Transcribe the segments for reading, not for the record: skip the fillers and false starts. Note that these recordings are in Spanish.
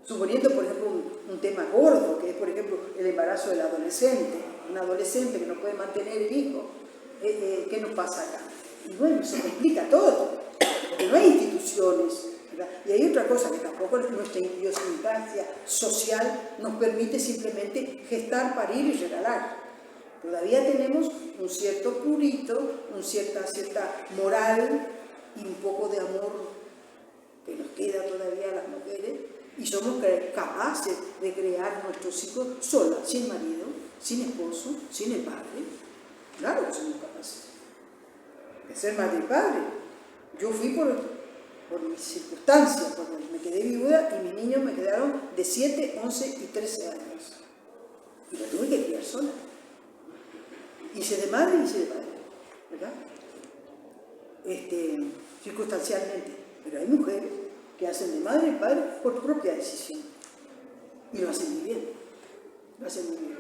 Suponiendo, por ejemplo, un tema gordo, que es, por ejemplo, el embarazo del adolescente, un adolescente que no puede mantener el hijo, ¿qué nos pasa acá? Y bueno, se complica todo, porque no hay instituciones, ¿verdad? Y hay otra cosa que tampoco nuestra idiosincrasia social nos permite simplemente gestar, parir y regalar. Todavía tenemos un cierto prurito, una cierta moral y un poco de amor que nos queda todavía a las mujeres, y somos capaces de crear nuestros hijos solas, sin marido, sin esposo, sin el padre. Claro que somos capaces de ser madre y padre. Yo fui por mis circunstancias, porque me quedé viuda y mis niños me quedaron de 7, 11 y 13 años. Y la tuve que criar sola. Hice de madre y hice de padre, ¿verdad? Circunstancialmente. Pero hay mujeres que hacen de madre y padre por propia decisión. Y lo hacen muy bien. Lo hacen muy bien.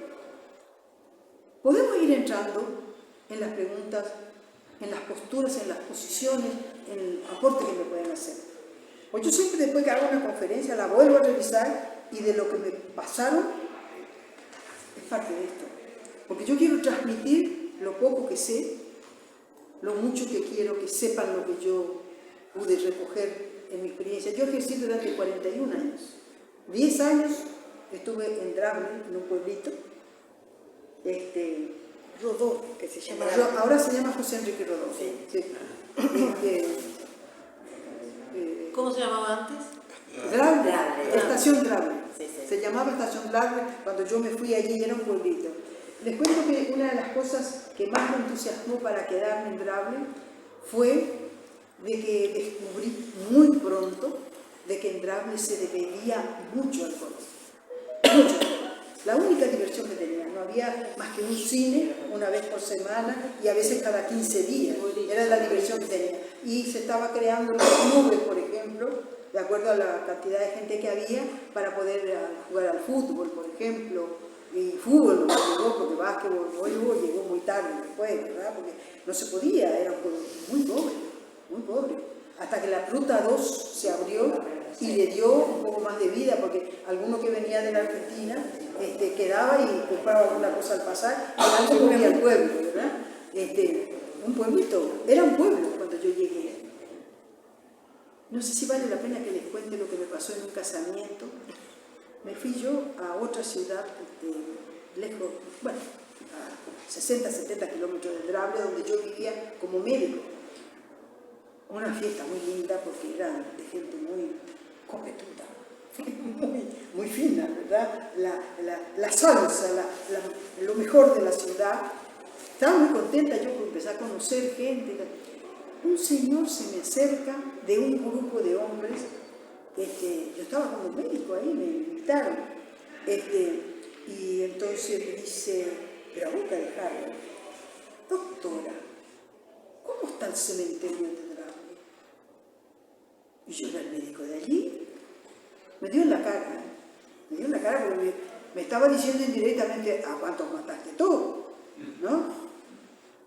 Podemos ir entrando en las preguntas, en las posturas, en las posiciones, en el aporte que me pueden hacer. Pues yo siempre, después que hago una conferencia, la vuelvo a revisar, y de lo que me pasaron es parte de esto. Porque yo quiero transmitir lo poco que sé, lo mucho que quiero que sepan lo que yo pude recoger en mi experiencia. Yo ejercí durante 41 años. 10 años estuve en Drable, en un pueblito, Rodó, que se llama... ahora se llama José Enrique Rodó. Sí. Sí. ¿Cómo se llamaba antes? Drable, Drable. Estación Drable. Sí, sí. Se llamaba Estación Drable cuando yo me fui allí, era un pueblito. Les cuento que una de las cosas que más me entusiasmó para quedarme en Drable fue de que descubrí muy pronto de que en Drable se bebía mucho alcohol. Mucho alcohol. La única diversión que tenía, no había más que un cine una vez por semana y a veces cada 15 días. Era la diversión que tenía. Y se estaba creando clubes, por ejemplo, de acuerdo a la cantidad de gente que había, para poder jugar al fútbol, por ejemplo. Y fútbol no llegó, porque básquetbol, voleibol llegó muy tarde después, ¿verdad? Porque no se podía, era un pueblo muy pobre, muy pobre. Hasta que la Ruta 2 se abrió y le dio un poco más de vida, porque alguno que venía de la Argentina quedaba y compraba alguna cosa al pasar, y algo comía al pueblo, ¿verdad? Un pueblito, era un pueblo cuando yo llegué. No sé si vale la pena que les cuente lo que me pasó en un casamiento. Me fui yo a otra ciudad lejos, bueno, a 60, 70 kilómetros de Drable, donde yo vivía como médico. Una fiesta muy linda porque era de gente muy copetuda, muy fina, ¿verdad? La salsa, lo mejor de la ciudad. Estaba muy contenta yo por empezar a conocer gente. Un señor se me acerca de un grupo de hombres. Yo estaba como médico ahí, me invitaron. Y entonces me dice, pero a boca de jarro, doctora, ¿cómo está el cementerio de Drable? Y yo era el médico de allí. Me dio en la cara, porque me estaba diciendo indirectamente, ¿a cuántos mataste tú? ¿No?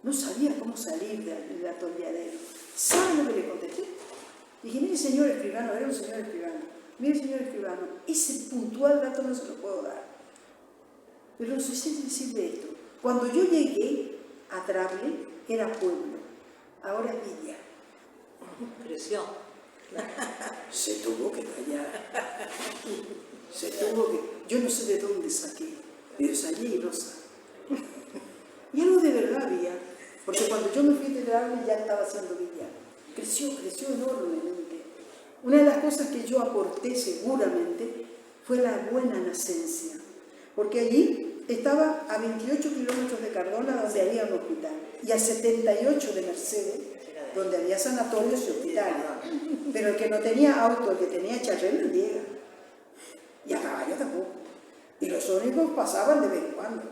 No sabía cómo salir del atolladero. ¿Sabe lo que le contesté? Dije, mire señor escribano, era un señor escribano, mire señor escribano, ese puntual dato no se lo puedo dar. Pero lo suficiente decirle esto. Cuando yo llegué a Drable, era pueblo, ahora es villa. Creció. Se tuvo que callar. Yo no sé de dónde saqué, pero salí irosa. Y algo de verdad había, porque cuando yo me fui de Drable ya estaba haciendo villa. Creció enormemente. Una de las cosas que yo aporté seguramente fue la buena nacencia, porque allí estaba a 28 kilómetros de Cardona, donde había un hospital, y a 78 de Mercedes, donde había sanatorios y hospitales. Pero el que no tenía auto, el que tenía charrero, no llega. Y a caballo tampoco. Y los ómnibus pasaban de vez en cuando.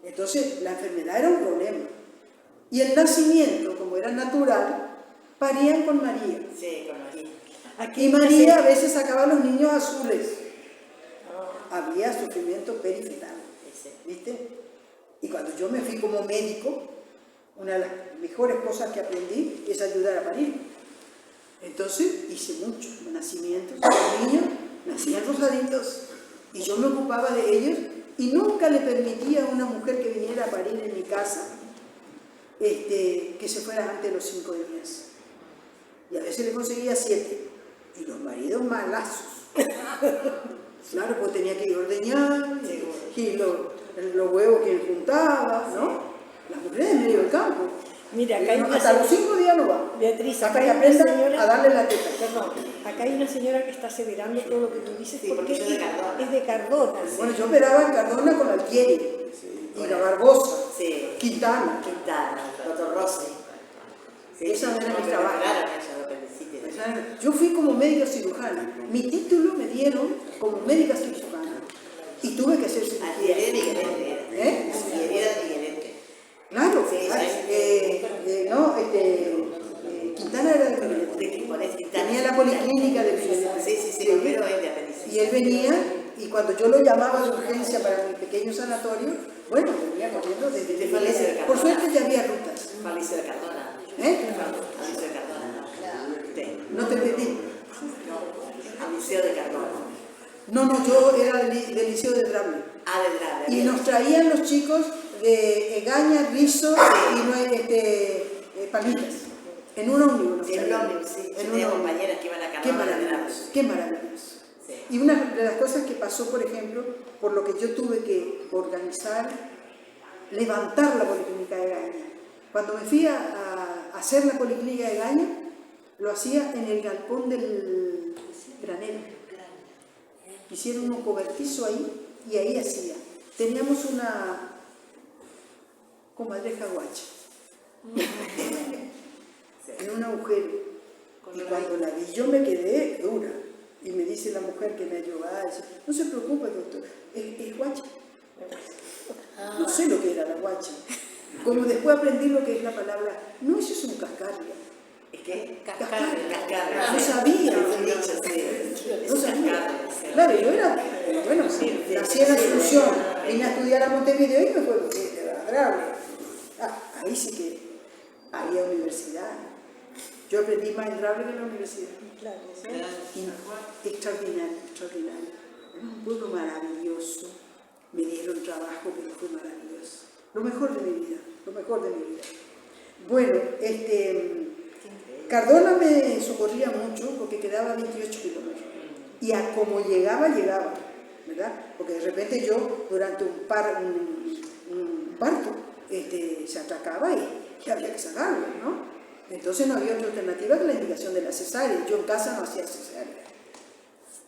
Entonces la enfermedad era un problema. Y el nacimiento, como era natural, parían con María. Sí, con María. Y María a veces sacaba a los niños azules. Había sufrimiento perifetal, ¿viste? Y cuando yo me fui como médico, una de las mejores cosas que aprendí es ayudar a parir. Entonces hice muchos nacimientos de niños nacían rosaditos y yo me ocupaba de ellos y nunca le permitía a una mujer que viniera a parir en mi casa que se fuera antes de los 5 días. Y a veces le conseguía 7. Y los maridos malazos. Claro, pues tenía que ir a ordeñar y los huevos que él juntaba, ¿no? Las mujeres en medio del campo. Mira, acá hay una hasta los 5 días no va. Beatriz, Hasta acá que hay una aprenda señora... a darle la teta. Perdón, acá hay una señora que está aseverando todo lo que tú dices Sí, porque porque es de Cardona. es de Cardona. Bueno, yo operaba en Cardona con Altieri, y la Barbosa, Sí. Quintana. Quintana, doctor Rossi. Sí, Esa era mi trabajo. Claro, ella lo felicite. Yo fui como médica cirujana. Mi título me dieron como médica cirujana. Y tuve que hacer cirugía. Altieri Miguelete. ¿Eh? Altieri era Miguelete. Claro, Sí, claro. sí. No, Quintana era de Miguelete. Tenía la policlínica de Miguelete. Sí, primero es de apendicitis. Y él venía, y cuando yo lo llamaba de urgencia para mi pequeño sanatorio, bueno, venía corriendo desde Miguelete. Por suerte ya había rutas. Alicia de Cardona. Alicia de Cardona. Sí. No te entendí. Alicia de Cardona. No, yo era del liceo de Drable. De Drable. Y nos traían los chicos de Egaña, Rizo y Palmitas. En un ómnibus. En un ómnibus, sí. Yo tenía compañeras que iban a Qué Cardona. maravilloso, qué maravilloso. Sí. Y una de las cosas que pasó, por ejemplo, por lo que yo tuve que organizar, levantar la Policlínica de Egaña. Cuando me fui a hacer la Policlínica de Egaña, lo hacía en el galpón del granero. Hicieron un cobertizo ahí y ahí hacía. Teníamos una comadreja guacha en un agujero. Y cuando la vi yo me quedé dura. Y me dice la mujer que me ayudaba, dice, no se preocupe, doctor, es guacha. No sé lo que era la guacha. Como después aprendí lo que es la palabra, no, eso es un cascarria. ¿Es qué? Cascarria. No sabía. No sabía. Claro, yo era, bueno, nací en Asunción, vine a estudiar a Montevideo y me fue agradable. Ahí sí que había universidad. Yo aprendí más en Drable que en la universidad. Claro, Extraordinario, extraordinario. Era un pueblo maravilloso. Me dieron trabajo, pero fue maravilloso. Lo mejor de mi vida, lo mejor de mi vida. Bueno, Cardona me socorría mucho porque quedaba a 28 kilómetros. Y a como llegaba, ¿verdad? Porque de repente yo, durante un parto, se atracaba y había que sacarlo, ¿no? Entonces no había otra alternativa que la indicación de la cesárea. Yo en casa no hacía cesárea.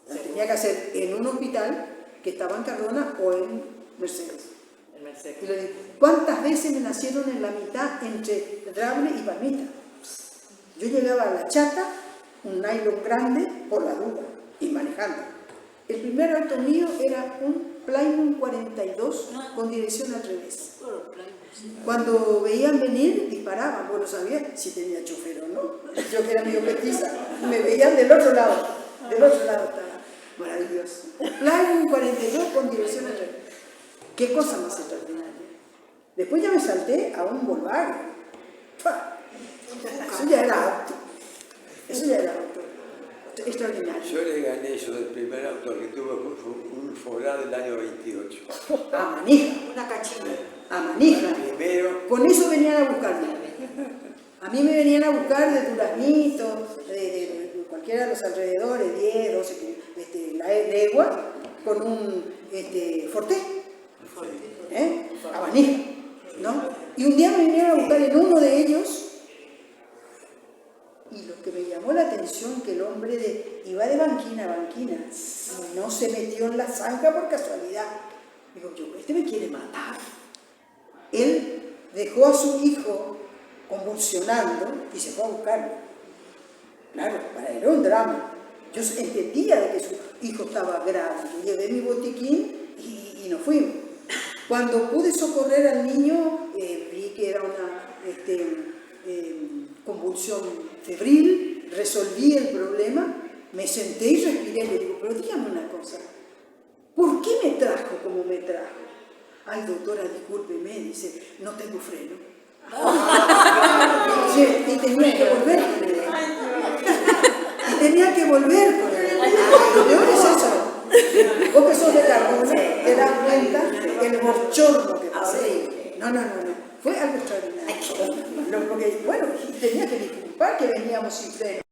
La tenía que hacer en un hospital que estaba en Cardona o en Mercedes. Y le digo, ¿cuántas veces me nacieron en la mitad entre Drable y Palmita? Yo llegaba a La Chata, un nylon grande, por la duda, y manejando. El primer auto mío era un Plymouth 42 con dirección al revés. Cuando veían venir, disparaban. Bueno, sabía si tenía chofer o no. Yo que era medio petiza, me veían del otro lado. Del otro lado estaba. Maravilloso. Plymouth 42 con dirección al revés. Qué cosa más extraordinaria. Después ya me salté a un Volkswagen. Eso ya era auto. Eso ya era auto. Extraordinario. Yo le gané eso, el primer auto que tuve fue un Forá del año 28. A manija. Una cachina. A manija. Primero, Con eso venían a buscarme. A mí me venían a buscar de Duraznito, de cualquiera de los alrededores, 10, 12 legua, con un Forté. A manija, ¿no? Y un día me vinieron a buscar en uno de ellos. Y lo que me llamó la atención, que el hombre iba de banquina a banquina, y no se metió en la zanja por casualidad. Digo, este me quiere matar. Él dejó a su hijo convulsionando y se fue a buscarlo. Claro, para él era un drama. Yo entendía de que su hijo estaba grave. Yo llevé mi botiquín y nos fuimos. Cuando pude socorrer al niño, vi que era una convulsión febril, resolví el problema, me senté y respiré y le digo, pero dígame una cosa, ¿por qué me trajo como me trajo? Ay, doctora, discúlpeme, dice, no tengo freno. Sí, y tenía que volver con él. Y tenía que volver con él. Lo peor es eso. Cardona, te das cuenta el bochorno que pasó. Sí. No, fue algo extraordinario. Porque, bueno, tenía que disculpar que veníamos sin freno.